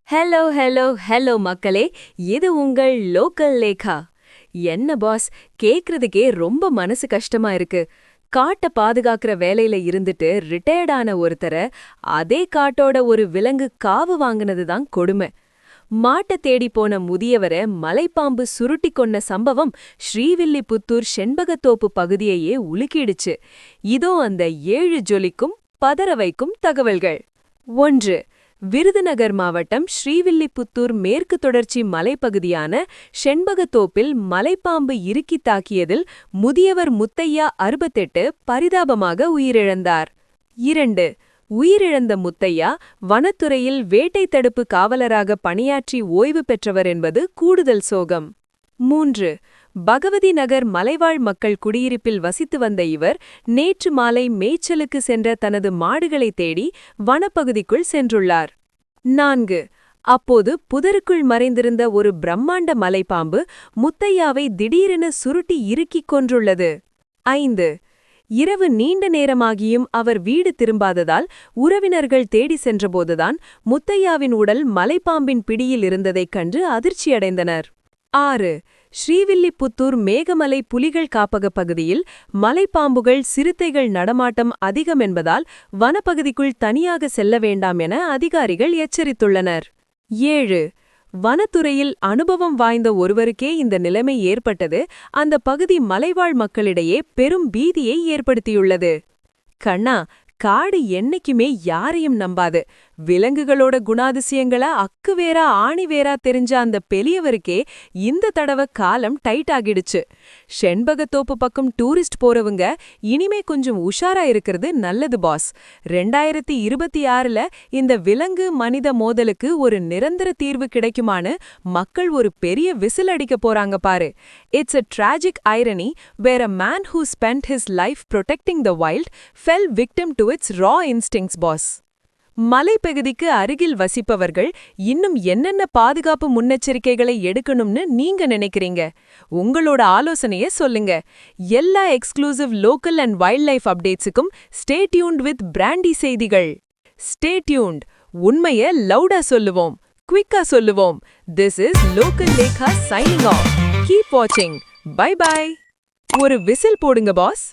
Hello hello hello மக்களே, இது உங்கள் லோக்கல் லேகா. என்ன பாஸ், கேக்குறதுக்கே ரொம்ப மனசு கஷ்டமா இருக்கு. காட்ட பாதுகாக்கிற வேலையில இருந்துட்டு ரிட்டையர்டான ஒருத்தர அதே காட்டோட ஒரு விலங்கு காவு வாங்குனது தான் கொடுமை. மாட்ட தேடி போன முதியவர மலைப்பாம்பு சுருட்டி கொன்ன சம்பவம் ஸ்ரீவில்லிபுத்தூர் செண்பகத்தோப்பு பகுதியையே உலுக்கிடுச்சு. இதோ அந்த 7 ஜொலிக்கும் பதற வைக்கும் தகவல்கள். 1. விருதுநகர் மாவட்டம் ஸ்ரீவில்லிபுத்தூர் மேற்கு தொடர்ச்சி மலைப்பகுதியான செண்பகத்தோப்பில் மலைப்பாம்பு இறுக்கி தாக்கியதில் முதியவர் முத்தையா 68 பரிதாபமாக உயிரிழந்தார். 2. உயிரிழந்த முத்தையா வனத்துறையில் வேட்டை தடுப்பு காவலராக பணியாற்றி ஓய்வு பெற்றவர் என்பது கூடுதல் சோகம். 3. பகவதி நகர் மலைவாழ் மக்கள் குடியிருப்பில் வசித்து வந்த இவர் நேற்று மாலை மேய்ச்சலுக்கு சென்ற தனது மாடுகளை தேடி வனப்பகுதிக்குள் சென்றுள்ளார். 4. அப்போது புதருக்குள் மறைந்திருந்த ஒரு பிரம்மாண்ட மலைப்பாம்பு முத்தையாவை திடீரென சுருட்டி இறுக்கிக் கொன்றுள்ளது. 5. இரவு நீண்ட நேரமாகியும் அவர் வீடு திரும்பாததால் உறவினர்கள் தேடி சென்றபோதுதான் முத்தையாவின் உடல் மலைப்பாம்பின் பிடியில் இருந்ததைக் கண்டு அதிர்ச்சியடைந்தனர். 6. ஸ்ரீவில்லிபுத்தூர் மேகமலை புலிகள் காப்பக பகுதியில் மலைப்பாம்புகள் சிறுத்தைகள் நடமாட்டம் அதிகம் என்பதால் வனப்பகுதிக்குள் தனியாக செல்ல வேண்டாம் என அதிகாரிகள் எச்சரித்துள்ளனர். 7. வனத்துறையில் அனுபவம் வாய்ந்த ஒருவருக்கே இந்த நிலைமை ஏற்பட்டது அந்த பகுதி மலைவாழ் மக்களிடையே பெரும் பீதியை ஏற்படுத்தியுள்ளது. கண்ணா, காடு என்னைக்குமே யாரையும் நம்பாது. விலங்குகளோட குணாதிசயங்கள அக்கு வேறா ஆணி வேறா தெரிஞ்ச அந்த பெரியவருக்கே இந்த தடவை காலம் டைட் ஆகிடுச்சு. செண்பகத்தோப்பு பக்கம் டூரிஸ்ட் போறவங்க இனிமே கொஞ்சம் உஷாரா இருக்கிறது நல்லது பாஸ். 2026ல இந்த விலங்கு மனித மோதலுக்கு ஒரு நிரந்தர தீர்வு கிடைக்குமான்னு மக்கள் ஒரு பெரிய விசில் அடிக்க போறாங்க பாரு. It's a tragic irony where a man who spent his life protecting the wild fell victim to its raw instincts, boss. மலைப்பகுதிக்கு அருகில் வசிப்பவர்கள் இன்னும் என்னென்ன பாதுகாப்பு முன்னெச்சரிக்கைகளை எடுக்கணும்னு நீங்க நினைக்கிறீங்க? உங்களோட ஆலோசனைய சொல்லுங்க. எல்லா exclusive local and wild life அப்டேட்ஸுக்கும் ஸ்டே டியூன்ட் வித் பிராண்டி செய்திகள். Stay tuned. உண்மைய லவுடா சொல்லுவோம், குவிக்கா சொல்லுவோம். This is local Lekha signing off. Keep வாட்சிங். Bye bye. ஒரு விசில் போடுங்க பாஸ்.